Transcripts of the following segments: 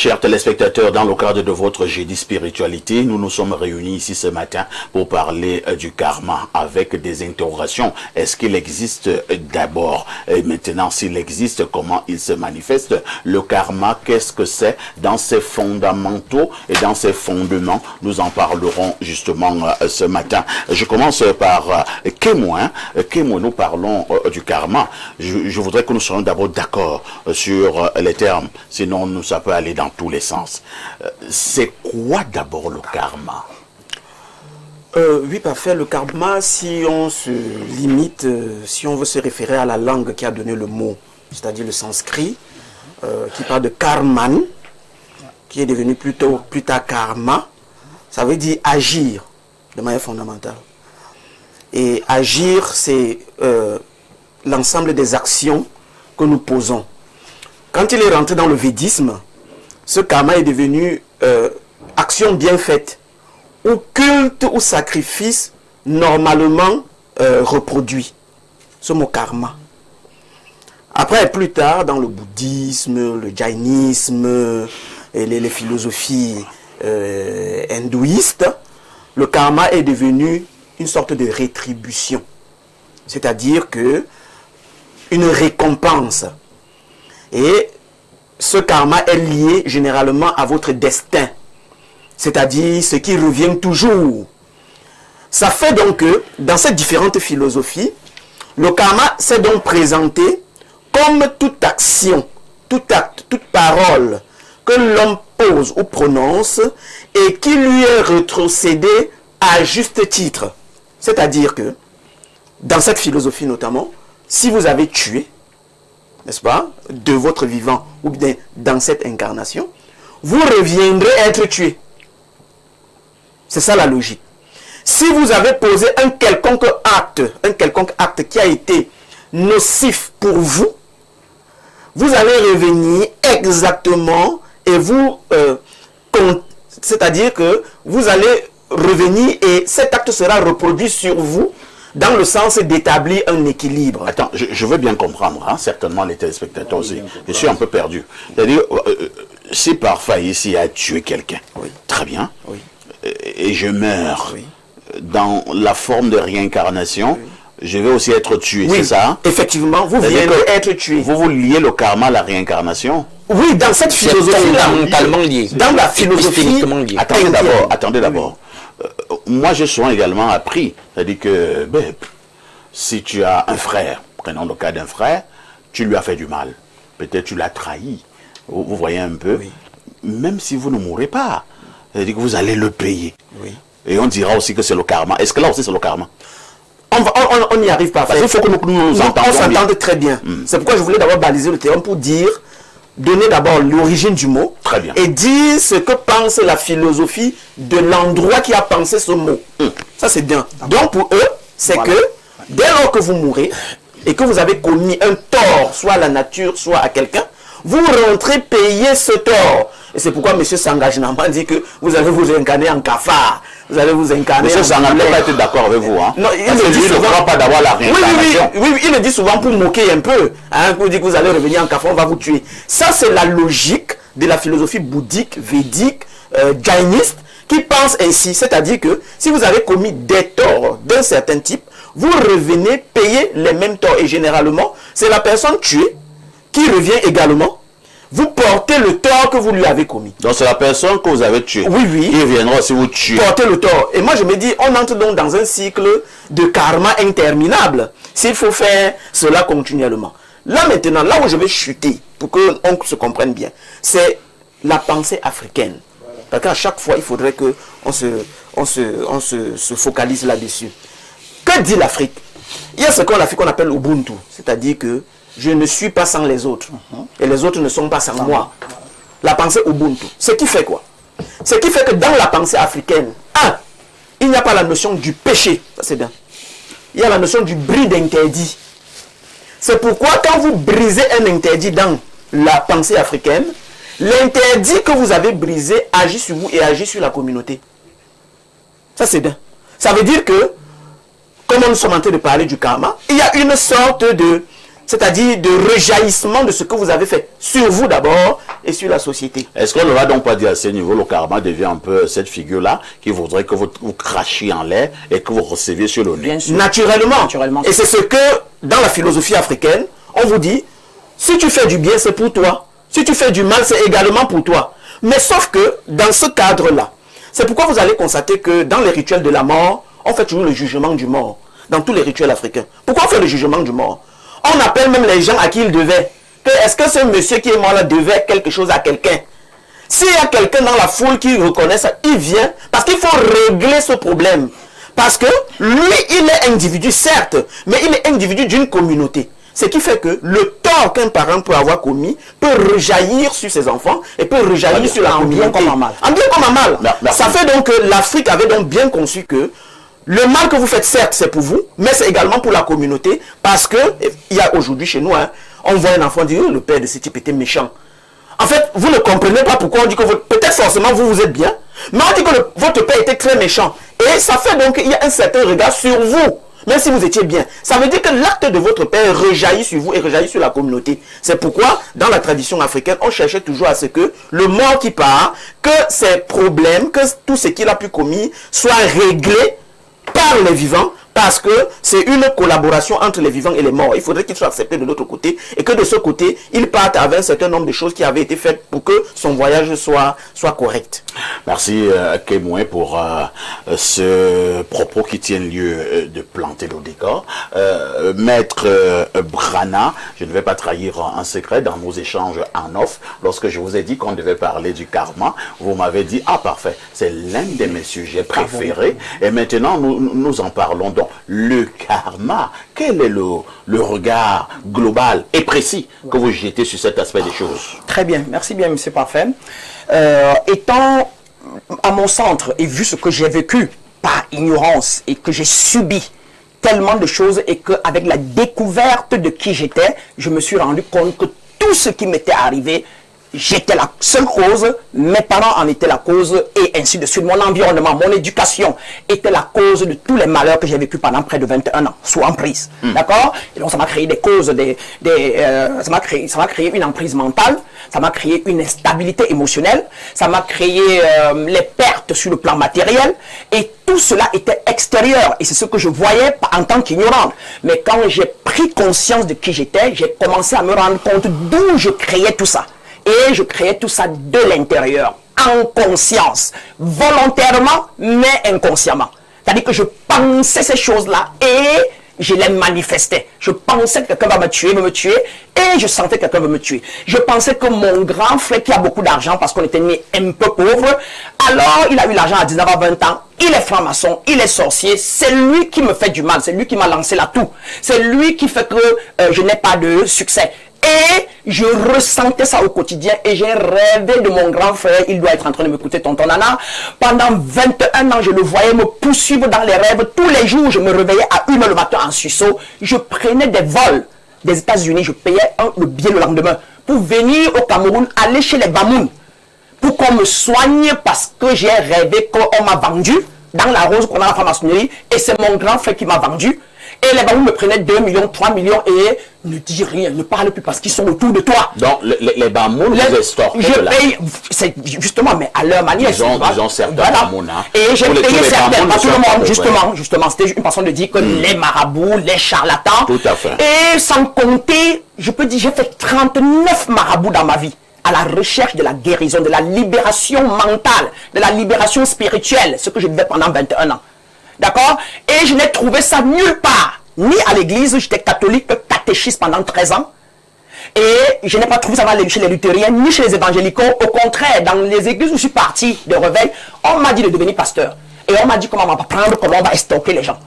Chers téléspectateurs, dans le cadre de votre jeudi spiritualité, nous nous sommes réunis ici ce matin pour parler du karma avec des interrogations. Est-ce qu'il existe d'abord? Et maintenant, s'il existe, comment il se manifeste? Le karma, qu'est-ce que c'est? Dans ses fondamentaux et dans ses fondements, nous en parlerons justement ce matin. Je commence par Kémoin. Kémoin, nous parlons du karma. Je voudrais que nous soyons d'abord d'accord sur les termes, sinon ça peut aller dans tous les sens. C'est quoi d'abord le karma? Oui, parfait. Le karma, si on se limite, si on veut se référer à la langue qui a donné le mot, c'est-à-dire le sanskrit, qui parle de karman, qui est devenu plus tard karma, ça veut dire agir de manière fondamentale. Et agir, c'est l'ensemble des actions que nous posons. Quand il est rentré dans le védisme, ce karma est devenu action bien faite, ou culte ou sacrifice normalement reproduit. Ce mot karma. Après, plus tard, dans le bouddhisme, le jainisme, et les philosophies hindouistes, le karma est devenu une sorte de rétribution. C'est-à-dire que une récompense. Et ce karma est lié généralement à votre destin. C'est-à-dire ce qui revient toujours. Ça fait donc que, dans ces différentes philosophies, le karma s'est donc présenté comme toute action, tout acte, toute parole que l'homme pose ou prononce et qui lui est rétrocédé à juste titre. C'est-à-dire que, dans cette philosophie notamment, si vous avez tué, n'est-ce pas, de votre vivant, ou bien dans cette incarnation, vous reviendrez être tué. C'est ça la logique. Si vous avez posé un quelconque acte qui a été nocif pour vous, vous allez revenir exactement et vous, c'est-à-dire que vous allez revenir et cet acte sera reproduit sur vous dans le sens d'établir un équilibre. Attends, je veux bien comprendre, hein, certainement les téléspectateurs aussi. Je suis un peu perdu. C'est-à-dire, si par faillite il a tué quelqu'un, oui. Très bien, oui. Et je meurs, oui. Dans la forme de réincarnation, oui. Je vais aussi être tué, oui. C'est ça? Effectivement, vous viendrez être tué. Vous liez le karma à la réincarnation? Oui, dans cette philosophie, fondamentalement lié. Dans la philosophie, lié. Attendez d'abord. Moi, j'ai souvent également appris, c'est-à-dire que si tu as un frère, prenons le cas d'un frère, tu lui as fait du mal, peut-être tu l'as trahi, vous voyez un peu, oui. Même si vous ne mourrez pas, c'est-à-dire que vous allez le payer. Oui. Et on dira aussi que c'est le karma. Est-ce que là aussi c'est le karma? On n'y arrive pas. Parce qu'il faut que nous entendions. On s'entende très bien. C'est pourquoi je voulais d'abord baliser le terrain pour donner d'abord l'origine du mot. Très bien. Et dire ce que pense la philosophie de l'endroit qui a pensé ce mot. Ça c'est bien. Donc pour eux, c'est que dès lors que vous mourrez et que vous avez commis un tort, soit à la nature, soit à quelqu'un, vous rentrez payer ce tort. Et c'est pourquoi M. Sangajnama dit que vous allez vous incarner en cafard. Vous allez vous incarner M. Sangajnama n'a pas été d'accord avec vous. Hein? Non, il ne dit souvent pas d'avoir la réincarnation. Oui, il le dit souvent pour moquer un peu. Hein, pour dire que vous allez revenir en cafard, on va vous tuer. Ça, c'est la logique de la philosophie bouddhique, védique, jainiste, qui pense ainsi. C'est-à-dire que si vous avez commis des torts d'un certain type, vous revenez payer les mêmes torts. Et généralement, c'est la personne tuée qui revient également. Vous portez le tort que vous lui avez commis. Donc c'est la personne que vous avez tuée. Oui, oui. Qui reviendra si vous tuez. Portez le tort. Et moi je me dis, on entre donc dans un cycle de karma interminable. S'il faut faire cela continuellement. Là maintenant, là où je vais chuter, pour qu'on se comprenne bien, c'est la pensée africaine. Parce qu'à chaque fois, il faudrait qu'on se focalise là-dessus. Que dit l'Afrique? Il y a ce qu'on appelle Ubuntu. C'est-à-dire que je ne suis pas sans les autres. Et les autres ne sont pas sans moi. La pensée Ubuntu. Ce qui fait quoi? Ce qui fait que dans la pensée africaine, il n'y a pas la notion du péché. Ça c'est bien. Il y a la notion du bris d'interdit. C'est pourquoi quand vous brisez un interdit dans la pensée africaine, l'interdit que vous avez brisé agit sur vous et agit sur la communauté. Ça c'est bien. Ça veut dire que, comme nous sommes en train de parler du karma, il y a une sorte de c'est-à-dire de rejaillissement de ce que vous avez fait, sur vous d'abord et sur la société. Est-ce qu'on ne va donc pas dire à ce niveau, le karma devient un peu cette figure-là qui voudrait que vous crachiez en l'air et que vous receviez sur le nez? Bien sûr. Naturellement. Et c'est ce que, dans la philosophie africaine, on vous dit, si tu fais du bien, c'est pour toi. Si tu fais du mal, c'est également pour toi. Mais sauf que, dans ce cadre-là, c'est pourquoi vous allez constater que dans les rituels de la mort, on fait toujours le jugement du mort. Dans tous les rituels africains. Pourquoi on fait le jugement du mort? On appelle même les gens à qui il devait. Est-ce que ce monsieur qui est mort là devait quelque chose à quelqu'un? S'il y a quelqu'un dans la foule qui reconnaît ça, il vient. Parce qu'il faut régler ce problème. Parce que lui, il est individu, certes, mais il est individu d'une communauté. Ce qui fait que le tort qu'un parent peut avoir commis peut rejaillir sur ses enfants et peut rejaillir sur la communauté. En bien comme en mal. En bien comme en mal. Ça fait donc que l'Afrique avait donc bien conçu que le mal que vous faites, certes, c'est pour vous, mais c'est également pour la communauté. Parce que, il y a aujourd'hui chez nous, on voit un enfant dire, le père de ce type était méchant. En fait, vous ne comprenez pas pourquoi on dit que peut-être forcément vous êtes bien, mais on dit que votre père était très méchant. Et ça fait donc qu'il y a un certain regard sur vous, même si vous étiez bien. Ça veut dire que l'acte de votre père rejaillit sur vous et rejaillit sur la communauté. C'est pourquoi, dans la tradition africaine, on cherchait toujours à ce que le mort qui part, que ses problèmes, que tout ce qu'il a pu commis soit réglé par les vivants, parce que c'est une collaboration entre les vivants et les morts. Il faudrait qu'ils soient acceptés de l'autre côté et que de ce côté, ils partent avec un certain nombre de choses qui avaient été faites pour que son voyage soit correct. Merci Kemoué pour ce propos qui tient lieu de planter le décor. Maître Brana, je ne vais pas trahir un secret dans nos échanges en off. Lorsque je vous ai dit qu'on devait parler du karma, vous m'avez dit, ah parfait, c'est l'un de mes sujets préférés. Et maintenant, nous en parlons. Donc, le karma, quel est le regard global et précis que vous jetez sur cet aspect des choses? Très bien, merci bien, monsieur Parfait. Étant à mon centre et vu ce que j'ai vécu par ignorance et que j'ai subi tellement de choses et qu'avec la découverte de qui j'étais, je me suis rendu compte que tout ce qui m'était arrivé, j'étais la seule cause, mes parents en étaient la cause et ainsi de suite. Mon environnement, mon éducation était la cause de tous les malheurs que j'ai vécu pendant près de 21 ans, sous emprise. D'accord? Et donc ça m'a créé des causes, ça m'a créé une emprise mentale, ça m'a créé une instabilité émotionnelle, ça m'a créé les pertes sur le plan matériel et tout cela était extérieur et c'est ce que je voyais en tant qu'ignorante. Mais quand j'ai pris conscience de qui j'étais, j'ai commencé à me rendre compte d'où je créais tout ça. Et je créais tout ça de l'intérieur, en conscience, volontairement, mais inconsciemment. C'est-à-dire que je pensais ces choses-là et je les manifestais. Je pensais que quelqu'un va me tuer, et je sentais que quelqu'un va me tuer. Je pensais que mon grand frère qui a beaucoup d'argent, parce qu'on était né un peu pauvre, alors il a eu l'argent à 19 à 20 ans, il est franc-maçon, il est sorcier, c'est lui qui me fait du mal, c'est lui qui m'a lancé la toux, c'est lui qui fait que je n'ai pas de succès. Et je ressentais ça au quotidien et j'ai rêvé de mon grand frère. Il doit être en train de m'écouter, tonton Nana. Pendant 21 ans, je le voyais me poursuivre dans les rêves. Tous les jours, je me réveillais à 1h le matin en Suisseau. Je prenais des vols des États-Unis. Je payais le billet le lendemain pour venir au Cameroun, aller chez les Bamoun pour qu'on me soigne parce que j'ai rêvé qu'on m'a vendu dans la rose qu'on a la franc-maçonnerie et c'est mon grand frère qui m'a vendu. Et les Bamoun me prenaient 2 millions, 3 millions et ne dis rien, ne parle plus parce qu'ils sont autour de toi. Donc les Bamoun vous escortent je paye, c'est justement, mais à leur manière. Ils ont certains Bamoun. Hein. Et j'ai payé certains, pas tout le monde, justement, c'était une façon de dire que les marabouts, les charlatans. Tout à fait. Et sans compter, je peux dire, j'ai fait 39 marabouts dans ma vie. À la recherche de la guérison, de la libération mentale, de la libération spirituelle, ce que je vivais pendant 21 ans. D'accord? Et je n'ai trouvé ça nulle part. Ni à l'église, j'étais catholique, catéchiste pendant 13 ans. Et je n'ai pas trouvé ça chez les luthériens, ni chez les évangélicaux. Au contraire, dans les églises où je suis parti de réveil, on m'a dit de devenir pasteur. Et on m'a dit comment on va prendre, comment on va estorquer les gens.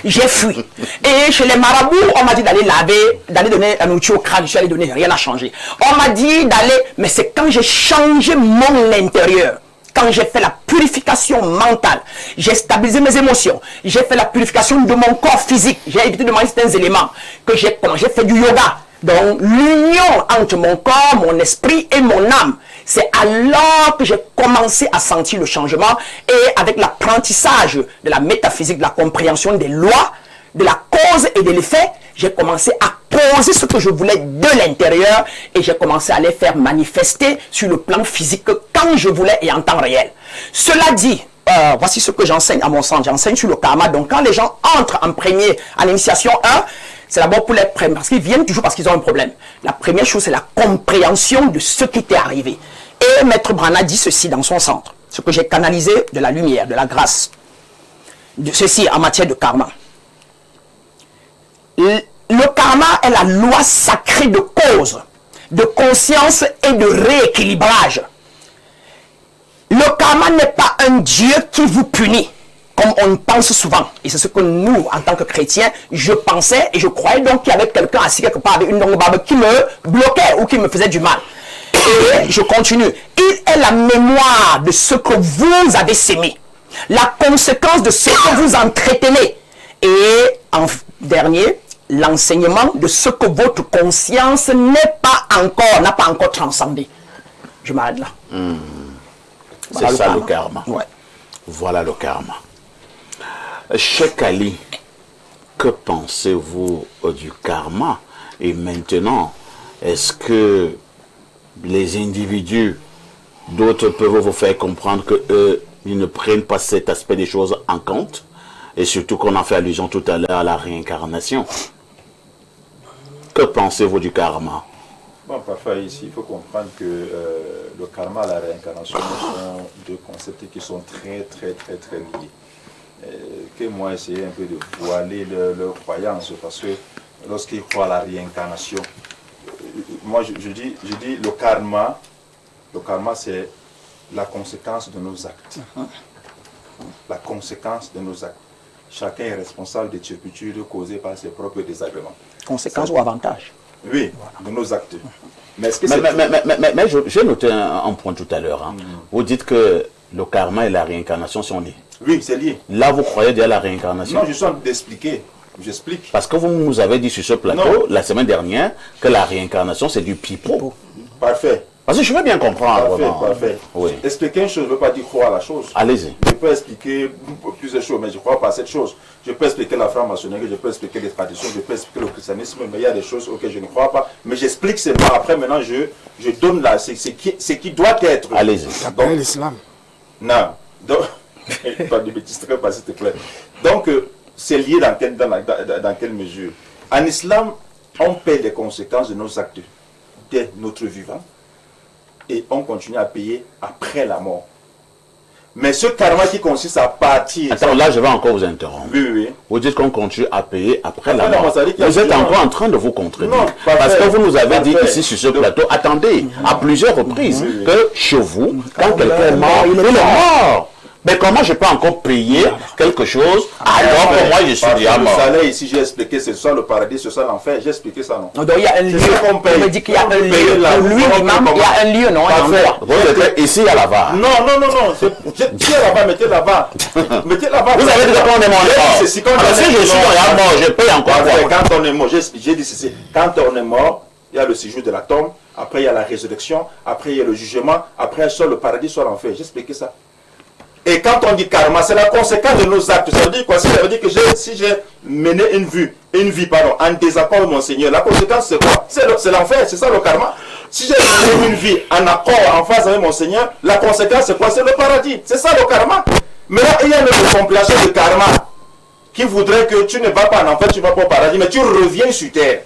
J'ai fui. Et chez les marabouts, on m'a dit d'aller laver, d'aller donner la nourriture au crâne. Je suis allé donner, rien n'a changé. On m'a dit d'aller, mais c'est quand j'ai changé mon intérieur. Quand j'ai fait la purification mentale, j'ai stabilisé mes émotions, j'ai fait la purification de mon corps physique, j'ai évité de manger certains éléments, que j'ai fait du yoga. Donc l'union entre mon corps, mon esprit et mon âme, c'est alors que j'ai commencé à sentir le changement et avec l'apprentissage de la métaphysique, de la compréhension des lois, de la cause et de l'effet, j'ai commencé à poser ce que je voulais de l'intérieur et j'ai commencé à les faire manifester sur le plan physique quand je voulais et en temps réel. Cela dit, voici ce que j'enseigne à mon centre. J'enseigne sur le karma. Donc quand les gens entrent en premier, en initiation 1, c'est d'abord pour les prendre, parce qu'ils viennent toujours parce qu'ils ont un problème. La première chose, c'est la compréhension de ce qui t'est arrivé. Et Maître Brana dit ceci dans son centre. Ce que j'ai canalisé de la lumière, de la grâce. De ceci en matière de karma. Le karma est la loi sacrée de cause, de conscience et de rééquilibrage. Le karma n'est pas un Dieu qui vous punit, comme on pense souvent. Et c'est ce que nous, en tant que chrétiens, je pensais et je croyais donc qu'il y avait quelqu'un assis quelque part avec une longue barbe qui me bloquait ou qui me faisait du mal. Et je continue. Il est la mémoire de ce que vous avez sémé, la conséquence de ce que vous entretenez. Et en dernier, l'enseignement de ce que votre conscience n'a pas encore transcendé. Je m'arrête là. Voilà c'est ça le karma. Ouais. Voilà le karma. Cheikh Ali, que pensez-vous du karma? Et maintenant, est-ce que les individus, d'autres peuvent vous faire comprendre qu'eux, ils ne prennent pas cet aspect des choses en compte? Et surtout qu'on a fait allusion tout à l'heure à la réincarnation. Que pensez-vous du karma? Bon, parfois ici, il faut comprendre que le karma et la réincarnation sont deux concepts qui sont très liés. Que moi, essayer un peu de voiler leur croyance, parce que lorsqu'ils croient à la réincarnation, moi je dis le karma c'est la conséquence de nos actes. La conséquence de nos actes. Chacun est responsable des turpitudes causées par ses propres désagréments. Conséquence ou avantage? Oui, de nos actes. Mais j'ai noté un point tout à l'heure. Hein. Vous dites que le karma et la réincarnation sont liés. Oui, c'est lié. Là, vous croyez déjà à la réincarnation? Non, je suis en train d'expliquer. J'explique. Parce que vous nous avez dit sur ce plateau, la semaine dernière, que la réincarnation, c'est du pipeau. Parfait. Parce que je veux bien comprendre. Parfait. Oui. Expliquer une chose ne veut pas dire croire à la chose. Allez-y. Je peux expliquer plusieurs choses, mais je ne crois pas à cette chose. Je peux expliquer la franc-maçonnerie, je peux expliquer les traditions, je peux expliquer le christianisme, mais il y a des choses auxquelles je ne crois pas. Mais j'explique seulement. Après, maintenant, je donne ce qui doit être. Allez-y. Donc l'islam. Non. Donc, pas de bêtises, s'il te plaît. Donc, c'est lié dans quelle mesure? En islam, on paie les conséquences de nos actes dès notre vivant. Et on continue à payer après la mort. Mais ce karma qui consiste à partir... Attends, là je vais encore vous interrompre. Oui. Vous dites qu'on continue à payer après la mort. Vous êtes encore en train de vous contredire. Non, parce que vous nous avez dit ici sur ce plateau, attendez, à plusieurs reprises, que chez vous, quand quelqu'un est mort, il est mort. Mais comment je peux encore payer quelque chose alors que moi je suis déjà mort? Le salaire ici, j'ai expliqué, ce soit le paradis, ce soit l'enfer, j'ai expliqué ça, non? Donc il y a un lieu, on me dit qu'il y a un lieu, il y a un lieu, non? Ici à la VAR. Non, tiens là-bas, mettez là-bas. Mettez là-bas. Vous avez dit quand on est mort. Si je suis déjà mort, je paye encore. Quand on est mort, j'ai dit ceci, quand on est mort, il y a le séjour de la tombe, après il y a la résurrection, après il y a le jugement, après soit le paradis, soit l'enfer, j'ai expliqué ça. Et quand on dit karma, c'est la conséquence de nos actes. Ça veut dire quoi? Ça veut dire que si j'ai mené une vie en désaccord avec mon Seigneur, la conséquence c'est quoi? C'est l'enfer, c'est ça le karma. Si j'ai mené une vie en accord, en phase avec mon Seigneur, la conséquence c'est quoi? C'est le paradis. C'est ça le karma. Mais là, il y a une compilation de karma qui voudrait que tu ne vas pas en enfer, tu ne vas pas au paradis, mais tu reviens sur terre.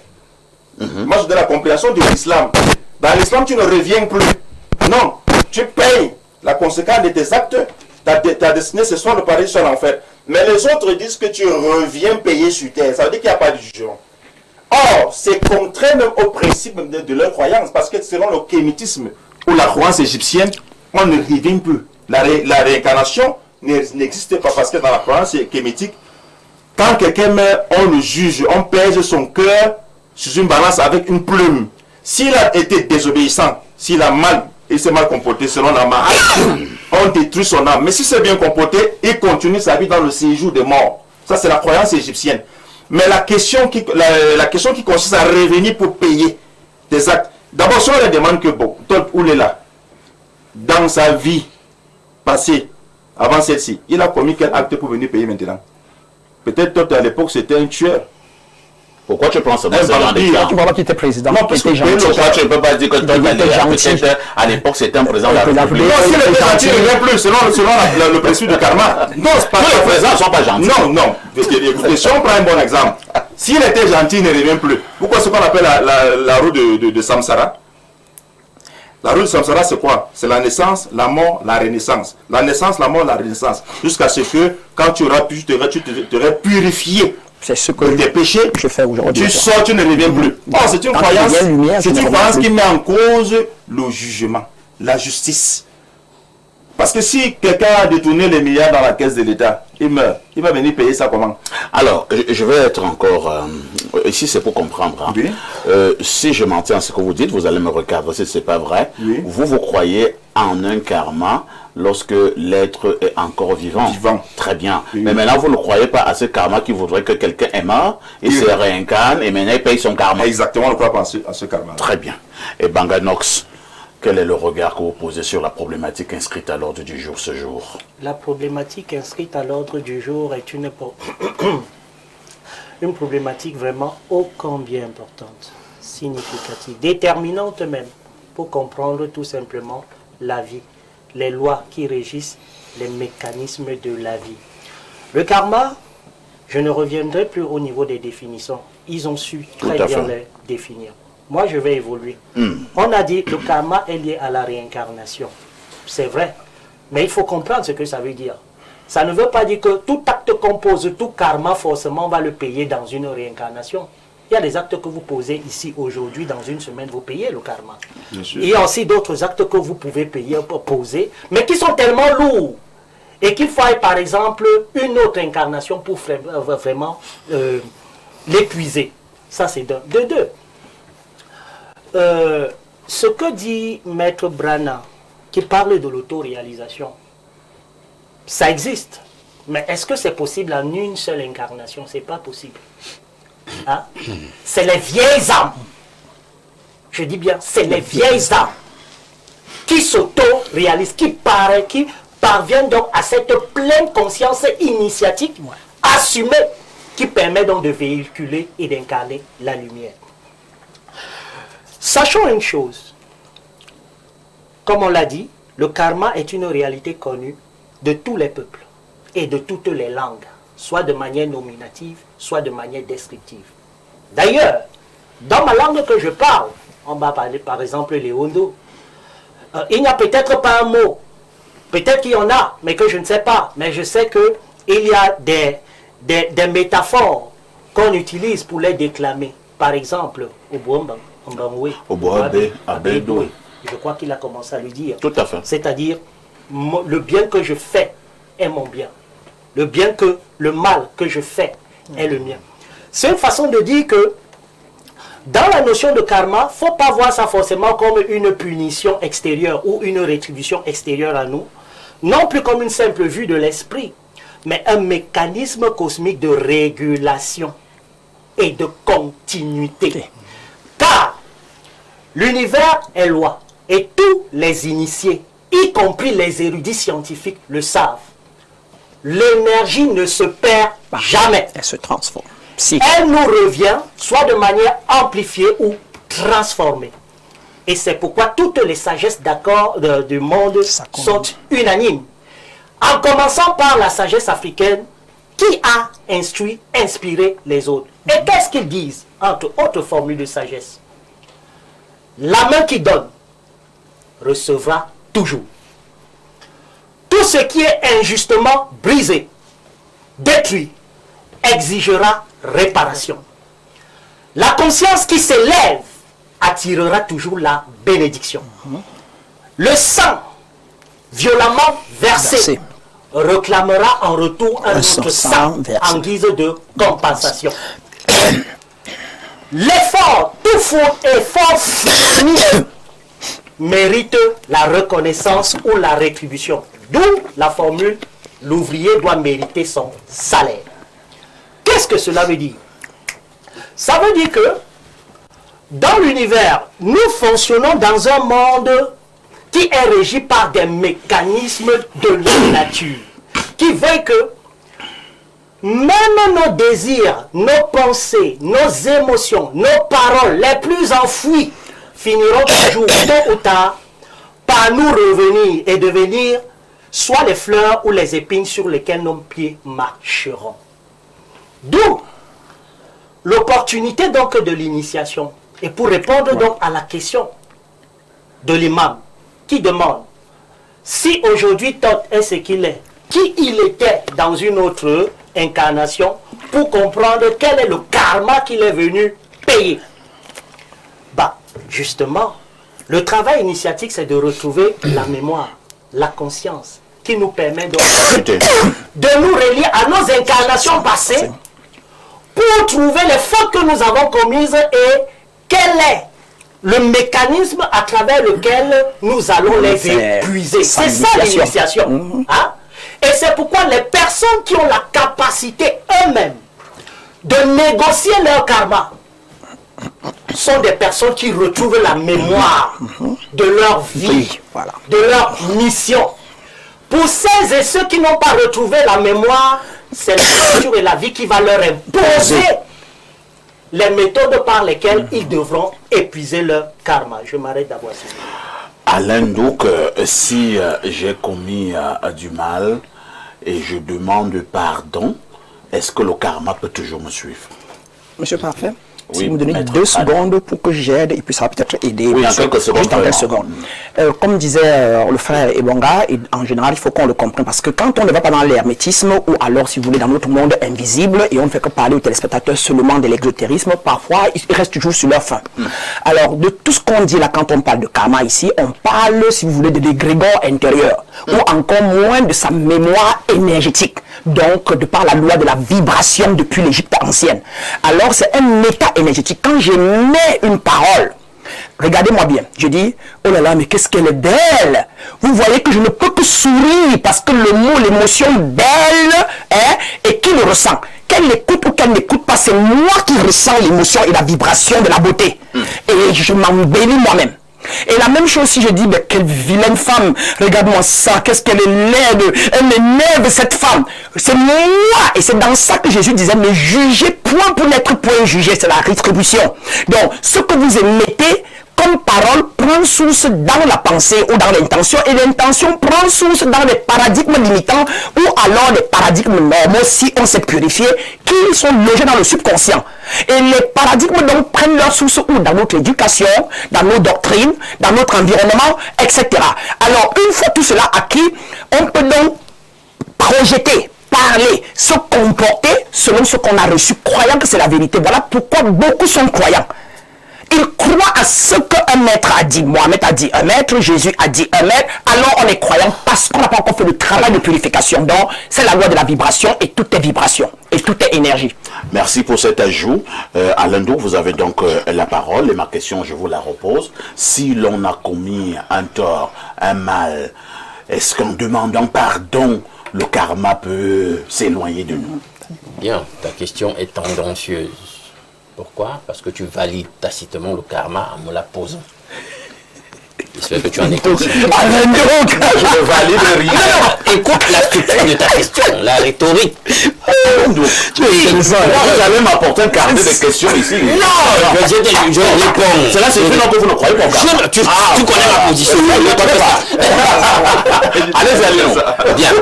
Moi, je donne la compilation de l'islam. Dans l'islam, tu ne reviens plus. Non, tu payes la conséquence de tes actes. Ta destinée, ce soit le paradis, soit l'enfer. Mais les autres disent que tu reviens payer sur terre. Ça veut dire qu'il n'y a pas de jugement. Or, c'est contraire même au principe de leur croyance. Parce que selon le kémitisme ou la croyance égyptienne, on ne revient plus. La réincarnation n'existe pas. Parce que dans la croyance kémitique, quand quelqu'un meurt, on le juge. On pèse son cœur sur une balance avec une plume. S'il a été désobéissant, s'il s'est mal comporté selon la marque, on détruit son âme. Mais si c'est bien comporté, il continue sa vie dans le séjour des morts. Ça, c'est la croyance égyptienne. Mais la question qui consiste à revenir pour payer des actes. D'abord, si on leur demande que, bon, Tolp Oulela, dans sa vie passée, avant celle-ci, il a commis quel acte pour venir payer maintenant? Peut-être Tolp à l'époque, c'était un tueur. Pourquoi tu penses seulement Un ce genre vampire, d'exemple? Tu vois pas qui était président, Non, qui parce était que gentil. Pourquoi tu ne peux pas dire que Il était gentil. à l'époque c'était un président de la Que la République? Non, si Il le était gentil gentil. ne vient plus, selon le principe de karma. Non, c'est pas Tous les présidents ne sont pas gentils. Non, non. Parce que, écoutez, si on prend un bon exemple, s'il était gentil, il ne revient plus. Pourquoi ce qu'on appelle la roue de Samsara? La roue de Samsara, c'est quoi? C'est la naissance, la mort, la renaissance. La naissance, la mort, la renaissance. Jusqu'à ce que, quand tu auras pu, tu t'aurais purifié C'est ce que de tes péchés, je fais aujourd'hui. tu sors, tu ne reviens plus. Oh, c'est une Quand croyance, il y a lumière, c'est tu ne une reviens croyance plus. qui met en cause le jugement, la justice. Parce que si quelqu'un a détourné les milliards dans la caisse de l'État, il meurt. Il va venir payer ça comment? Alors, je vais être encore... ici, c'est pour comprendre. Hein. Oui. Si je m'en tiens à ce que vous dites, vous allez me recadrer si ce n'est pas vrai. Oui. Vous croyez en un karma lorsque l'être est encore vivant. Vivant. Très bien. Oui. Mais maintenant, vous ne croyez pas à ce karma qui voudrait que quelqu'un est mort, il Oui. se réincarne et maintenant il paye son karma. Exactement, on ne croit pas à ce karma. Très bien. Et Banganox, quel est le regard que vous posez sur la problématique inscrite à l'ordre du jour ce jour? La problématique inscrite à l'ordre du jour est une problématique vraiment ô combien importante, significative, déterminante même, pour comprendre tout simplement la vie, les lois qui régissent les mécanismes de la vie. Le karma, je ne reviendrai plus au niveau des définitions. Ils ont su très Tout à bien fait. les définir. Moi, je vais évoluer. On a dit que le karma est lié à la réincarnation. C'est vrai. Mais il faut comprendre ce que ça veut dire. Ça ne veut pas dire que tout acte qu'on pose, tout karma, forcément, va le payer dans une réincarnation. Il y a des actes que vous posez ici aujourd'hui, dans une semaine, vous payez le karma. Bien sûr. Il y a aussi d'autres actes que vous pouvez payer, poser, mais qui sont tellement lourds et qu'il faut, par exemple, une autre incarnation pour vraiment l'épuiser. Ça, c'est d'un. De deux. Ce que dit Maître Brana, qui parle de l'autoréalisation, ça existe. Mais est-ce que c'est possible en une seule incarnation? C'est pas possible. Hein? C'est les vieilles âmes. Je dis bien, c'est les vieilles âmes qui s'auto-réalisent, qui parviennent donc à cette pleine conscience initiatique assumée qui permet donc de véhiculer et d'incarner la lumière. Sachons une chose, comme on l'a dit, le karma est une réalité connue de tous les peuples et de toutes les langues, soit de manière nominative, soit de manière descriptive. D'ailleurs, dans ma langue que je parle, on va parler par exemple Léondo, il n'y a peut-être pas un mot, peut-être qu'il y en a, mais que je ne sais pas, mais je sais qu'il y a des métaphores qu'on utilise pour les déclamer. Par exemple, Obuamba. Je crois qu'il a commencé à le dire. Tout à fait. C'est-à-dire, le bien que je fais est mon bien. Le mal que je fais est le mien. C'est une façon de dire que dans la notion de karma, il ne faut pas voir ça forcément comme une punition extérieure ou une rétribution extérieure à nous, non plus comme une simple vue de l'esprit, mais un mécanisme cosmique de régulation et de continuité. Car l'univers est loi et tous les initiés, y compris les érudits scientifiques, le savent. L'énergie ne se perd jamais. Elle se transforme. Si. Elle nous revient soit de manière amplifiée ou transformée. Et c'est pourquoi toutes les sagesses d'accord du monde sont unanimes. En commençant par la sagesse africaine qui a inspiré les autres. Et qu'est-ce qu'ils disent, entre autres formules de sagesse? La main qui donne recevra toujours. Tout ce qui est injustement brisé, détruit, exigera réparation. La conscience qui s'élève attirera toujours la bénédiction. Le sang violemment versé réclamera en retour un autre sang en guise de compensation. L'effort, tout effort fourni mérite la reconnaissance ou la rétribution. D'où la formule, l'ouvrier doit mériter son salaire. Qu'est-ce que cela veut dire? Ça veut dire que dans l'univers, nous fonctionnons dans un monde qui est régi par des mécanismes de la nature, qui veut que même nos désirs, nos pensées, nos émotions, nos paroles les plus enfouies finiront toujours, tôt ou tard, par nous revenir et devenir soit les fleurs ou les épines sur lesquelles nos pieds marcheront. D'où l'opportunité donc de l'initiation. Et pour répondre donc à la question de l'imam qui demande si aujourd'hui Thoth est ce qu'il est, qui il était dans une autre incarnation, pour comprendre quel est le karma qu'il est venu payer. Bah, justement, le travail initiatique, c'est de retrouver la mémoire, la conscience, qui nous permet donc de nous relier à nos incarnations passées pour trouver les fautes que nous avons commises et quel est le mécanisme à travers lequel nous allons les épuiser. C'est ça l'initiation. Hein? Et c'est pourquoi les personnes qui ont la capacité eux-mêmes de négocier leur karma sont des personnes qui retrouvent la mémoire de leur vie, de leur mission. Pour celles et ceux qui n'ont pas retrouvé la mémoire, c'est la nature et la vie qui va leur imposer les méthodes par lesquelles ils devront épuiser leur karma. Je m'arrête d'avoir ceci. Alain, donc, si j'ai commis du mal et je demande pardon, est-ce que le karma peut toujours me suivre? Monsieur Parfait, oui, si vous me donnez 2 secondes pour que j'aide, et puis ça va peut-être aider. Oui, en quelques secondes. Juste en quelques secondes. Comme disait le frère Ebonga, en général, il faut qu'on le comprenne, parce que quand on ne va pas dans l'hermétisme, ou alors, si vous voulez, dans notre monde invisible, et on ne fait que parler aux téléspectateurs seulement de l'exotérisme, parfois, ils restent toujours sur leur faim. Alors, de tout ce qu'on dit là, quand on parle de karma ici, on parle, si vous voulez, de l'égrégore intérieur, ou encore moins de sa mémoire énergétique. Donc, de par la loi de la vibration depuis l'Égypte ancienne. Alors, c'est un état énergétique. Quand je mets une parole, regardez-moi bien, je dis, oh là là, mais qu'est-ce qu'elle est belle! Vous voyez que je ne peux que sourire parce que le mot, l'émotion belle, hein, et qui le ressent? Qu'elle l'écoute ou qu'elle n'écoute pas, c'est moi qui ressens l'émotion et la vibration de la beauté. Et je m'embellis moi-même. Et la même chose si je dis, mais quelle vilaine femme, regarde-moi ça, qu'est-ce qu'elle est laide, elle m'énerve cette femme. C'est moi, et c'est dans ça que Jésus disait, mais jugez point pour n'être point jugé, c'est la rétribution. Donc, ce que vous émettez comme parole prend source dans la pensée ou dans l'intention, et l'intention prend source dans les paradigmes limitants ou alors les paradigmes normaux si on s'est purifié, qui sont logés dans le subconscient. Et les paradigmes donc prennent leur source où? Dans notre éducation, dans nos doctrines, dans notre environnement, etc. Alors, une fois tout cela acquis, on peut donc projeter, parler, se comporter selon ce qu'on a reçu, croyant que c'est la vérité. Voilà pourquoi beaucoup sont croyants. Ils croient à ce qu'un maître a dit. Mohamed a dit un maître, Jésus a dit un maître. Alors on est croyant parce qu'on n'a pas encore fait le travail de purification. Donc c'est la loi de la vibration et tout est vibration et tout est énergie. Merci pour cet ajout. Alain Dou, vous avez donc la parole et ma question, je vous la repose. Si l'on a commis un tort, un mal, est-ce qu'en demandant pardon, le karma peut s'éloigner de nous? Bien, ta question est tendancieuse. Pourquoi? Parce que tu valides tacitement le karma en me la posant. J'espère que tu en es conscient. Je ne valide rien. Non, écoute la structure de ta question, la rhétorique. Vous allez m'apporter un carnet de questions ici. Non, je réponds. Cela c'est fait que vous ne croyez pas. Tu connais ma position. Allez-y. Bien.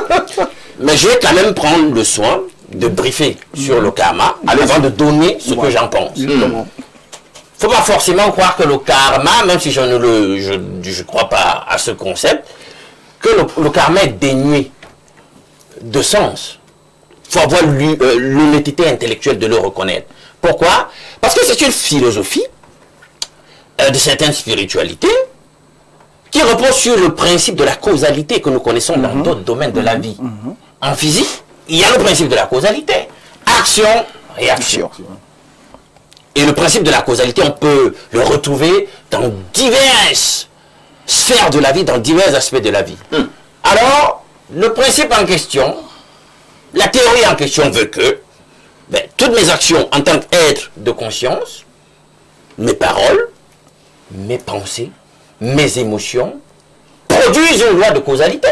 Mais je vais quand même prendre le soin de briefer sur le karma avant de donner ce que j'en pense. Il ne faut pas forcément croire que le karma, même si je ne crois pas à ce concept, que le karma est dénué de sens. Il faut avoir l'honnêteté intellectuelle de le reconnaître. Pourquoi? Parce que c'est une philosophie de certaines spiritualités qui repose sur le principe de la causalité que nous connaissons dans d'autres domaines de la vie. En physique, il y a le principe de la causalité. Action, réaction. Et le principe de la causalité, on peut le retrouver dans diverses sphères de la vie, dans divers aspects de la vie. Alors, le principe en question, la théorie en question veut que toutes mes actions en tant qu'être de conscience, mes paroles, mes pensées, mes émotions, produisent une loi de causalité.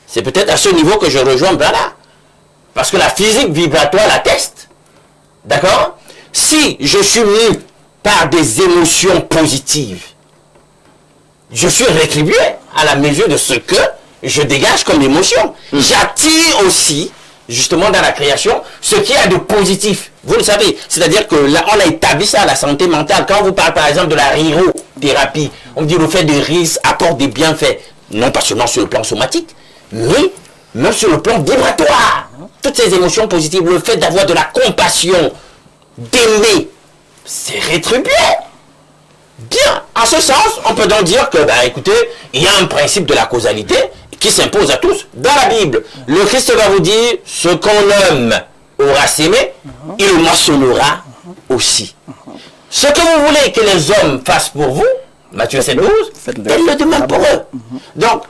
C'est peut-être à ce niveau que je rejoins Brada. parce que la physique vibratoire l'atteste. D'accord? Si je suis mu par des émotions positives, je suis rétribué à la mesure de ce que je dégage comme émotion. J'attire aussi, justement dans la création, ce qu'il y a de positif. Vous le savez, c'est-à-dire que là, on a établi ça à la santé mentale. Quand on vous parle par exemple de la rirothérapie, on dit le fait de rire apporte des bienfaits, non pas seulement sur le plan somatique, mais même sur le plan vibratoire. Toutes ces émotions positives, le fait d'avoir de la compassion, d'aimer, c'est rétribué. Bien, en ce sens, on peut donc dire que, écoutez, il y a un principe de la causalité qui s'impose à tous. Dans la Bible, le Christ va vous dire, ce qu'on aime aura sémé, il le moissonnera aussi. Ce que vous voulez que les hommes fassent pour vous, Matthieu 7,12, faites-le de même pour eux. Donc,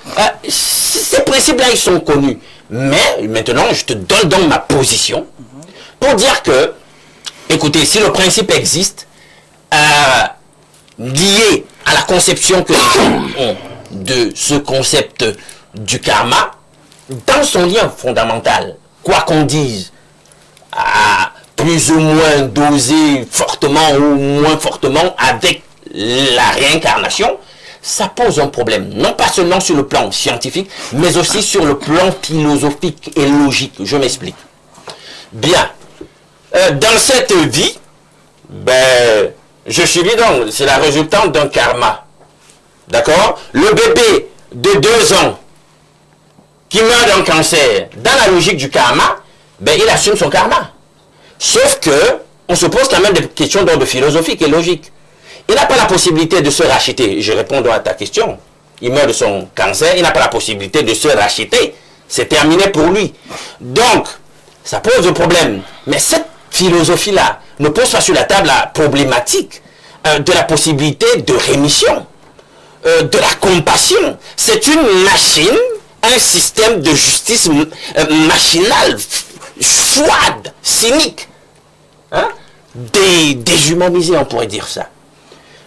ces principes-là, ils sont connus. Mais, maintenant, je te donne donc ma position pour dire que, écoutez, si le principe existe, lié à la conception que les gens ont de ce concept du karma, dans son lien fondamental, quoi qu'on dise, à plus ou moins dosé fortement ou moins fortement avec la réincarnation, ça pose un problème, non pas seulement sur le plan scientifique, mais aussi sur le plan philosophique et logique. Je m'explique. Bien, dans cette vie, je suis bidon, c'est la résultante d'un karma. D'accord? Le bébé de 2 ans qui meurt d'un cancer, dans la logique du karma, il assume son karma. Sauf que, on se pose quand même des questions d'ordre philosophique et logique. Il n'a pas la possibilité de se racheter. Je réponds donc à ta question. Il meurt de son cancer, il n'a pas la possibilité de se racheter. C'est terminé pour lui. Donc, ça pose un problème. Mais cette philosophie-là ne pose pas sur la table la problématique de la possibilité de rémission, de la compassion. C'est une machine, un système de justice machinal, froide, cynique, déshumanisé, on pourrait dire ça.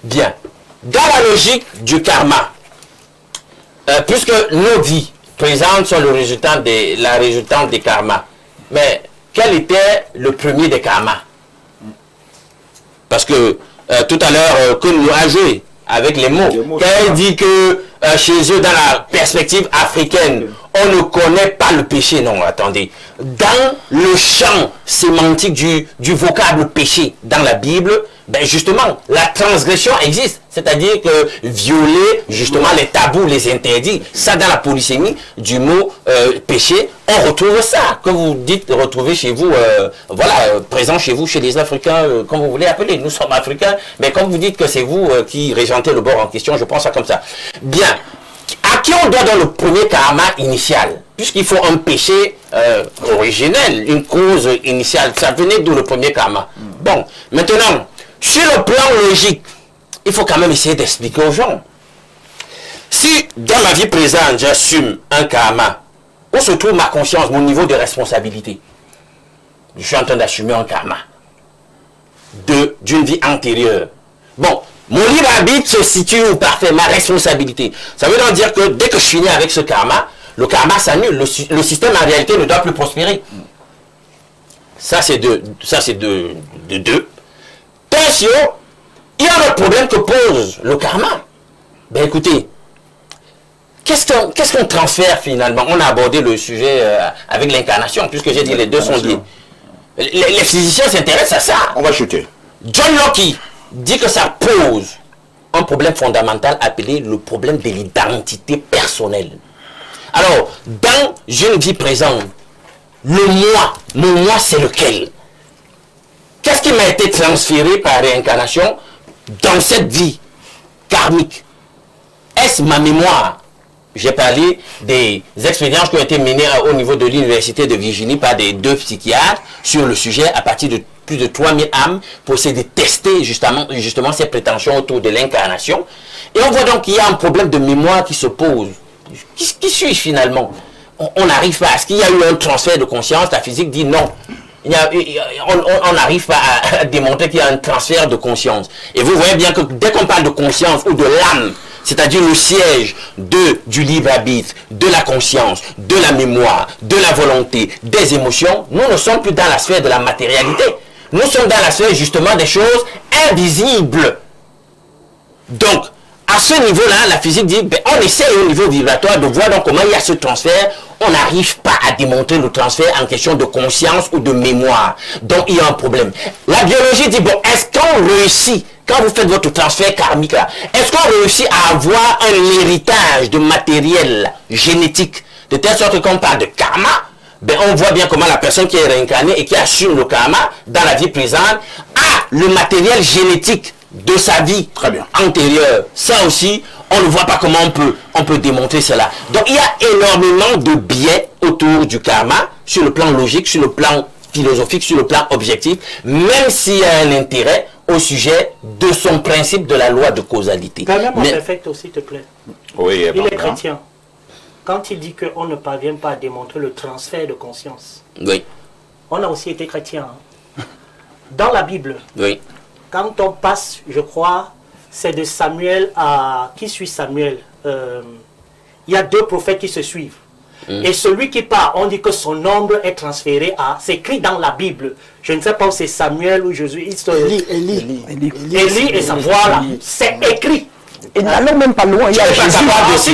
Bien, dans la logique du karma, puisque nos vies présentes sont la résultante des karmas, mais quel était le premier des karmas? Parce que tout à l'heure, que nous a joué avec les mots, quand il dit que chez eux, dans la perspective africaine, on ne connaît pas le péché. Non, attendez. Dans le champ sémantique du vocable péché dans la Bible, justement, la transgression existe. C'est-à-dire que violer, justement, les tabous, les interdits, ça dans la polysémie du mot péché, on retrouve ça. Que vous dites retrouver chez vous, présent chez vous, chez les Africains, comme vous voulez appeler. Nous sommes Africains, mais comme vous dites que c'est vous qui régentez le bord en question, je pense ça comme ça. Bien. À qui on doit dans le premier karma initial? Puisqu'il faut un péché originel, une cause initiale. Ça venait d'où le premier karma? Bon, maintenant, sur le plan logique, il faut quand même essayer d'expliquer aux gens. Si dans ma vie présente, j'assume un karma, où se trouve ma conscience, mon niveau de responsabilité? Je suis en train d'assumer un karma d'une vie antérieure. Bon, mon libre arbitre se situe où parfait, ma responsabilité. Ça veut donc dire que dès que je finis avec ce karma, le karma s'annule. Le système en réalité ne doit plus prospérer. Ça c'est de deux. Attention, il y a un problème que pose le karma. Écoutez, qu'est-ce qu'on transfère finalement? On a abordé le sujet avec l'incarnation, puisque j'ai dit les deux sont liés. Les physiciens s'intéressent à ça. On va chuter. John Locke dit que ça pose un problème fondamental appelé le problème de l'identité personnelle. Alors, dans une vie présente, mon moi c'est lequel? Qu'est-ce qui m'a été transféré par réincarnation dans cette vie karmique? Est-ce ma mémoire? J'ai parlé des expériences qui ont été menées au niveau de l'université de Virginie par des 2 psychiatres sur le sujet à partir de plus de 3000 âmes pour essayer de tester justement ces prétentions autour de l'incarnation. Et on voit donc qu'il y a un problème de mémoire qui se pose. Qui suis-je finalement? On n'arrive pas. Est-ce qu'il y a eu un transfert de conscience? La physique dit non. On n'arrive pas à démontrer qu'il y a un transfert de conscience. Et vous voyez bien que dès qu'on parle de conscience ou de l'âme, c'est-à-dire le siège du libre arbitre, de la conscience, de la mémoire, de la volonté, des émotions, nous ne sommes plus dans la sphère de la matérialité. Nous sommes dans la sphère justement des choses invisibles. Donc, à ce niveau-là, la physique dit, ben, on essaie au niveau vibratoire de voir donc comment il y a ce transfert. On n'arrive pas à démontrer le transfert en question de conscience ou de mémoire. Donc, il y a un problème. La biologie dit, bon, est-ce qu'on réussit, quand vous faites votre transfert karmique là, est-ce qu'on réussit à avoir un héritage de matériel génétique, de telle sorte qu'on parle de karma? Ben, on voit bien comment la personne qui est réincarnée et qui assume le karma dans la vie présente a le matériel génétique de sa vie antérieure. Ça aussi, on ne voit pas comment on peut démontrer cela. Donc il y a énormément de biais autour du karma, sur le plan logique, sur le plan philosophique, sur le plan objectif, même s'il y a un intérêt au sujet de son principe de la loi de causalité. Permets-moi perfect aussi, s'il te plaît. Oui, il est chrétien. Quand il dit qu'on ne parvient pas à démontrer le transfert de conscience, oui. On a aussi été chrétien. Dans la Bible, oui. Quand on passe, je crois, c'est de Samuel à... Qui suit Samuel? Il y a 2 prophètes qui se suivent. Et celui qui part, on dit que son nombre est transféré à... C'est écrit dans la Bible. Je ne sais pas si c'est Samuel ou Jésus. Élie et sa voilà. C'est écrit. Et n'allons même pas loin, il y a Jésus.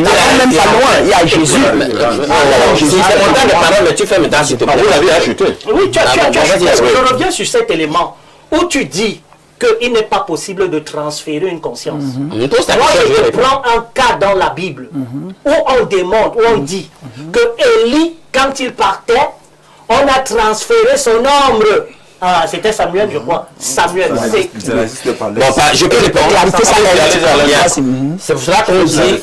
N'allons même pas loin, il y a Jésus. C'est mon temps de parole, mais tu fais maintenant, s'il te plaît. Vous l'avez ajouté. Oui, tu as je reviens sur cet élément où tu dis qu'il n'est pas possible de transférer une conscience. Moi, je te prends un cas dans la Bible où on démontre, où on dit que Élie, quand il partait, on a transféré son nombre. Ah, c'était Samuel, je crois. Samuel, c'est... Bon, je peux répondre. C'est pour cela qu'on dit,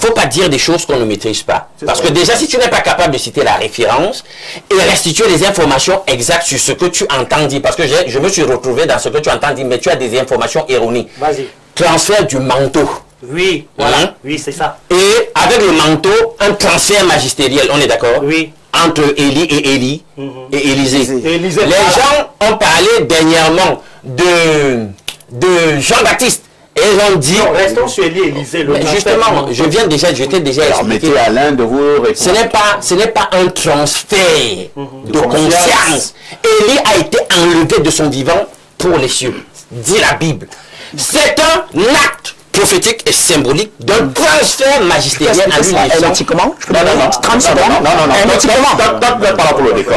faut pas dire des choses qu'on ne maîtrise pas. Parce que déjà, si tu n'es pas capable de citer la référence et restituer les informations exactes sur ce que tu entends dire, parce que je me suis retrouvé dans ce que tu entends dire, mais tu as des informations erronées. Vas-y. Transfert du manteau. Oui, voilà. Oui, c'est ça. Et avec le manteau, un transfert magistériel, on est d'accord? Oui. Entre Élie et Élie et Élisée. Les voilà. gens ont parlé dernièrement de Jean-Baptiste. Et ils ont dit... Non, restons sur Élie et Élisée. Justement, je t'ai déjà expliqué. Mettez à l'un de vous répondre. Ce n'est pas un transfert de conscience. Élie a été enlevé de son vivant pour les cieux, dit la Bible. C'est un acte prophétique et symbolique d'un transfert magistériel à l'unité. Hermétiquement? Non. Hermétiquement? Pas là pour le décor.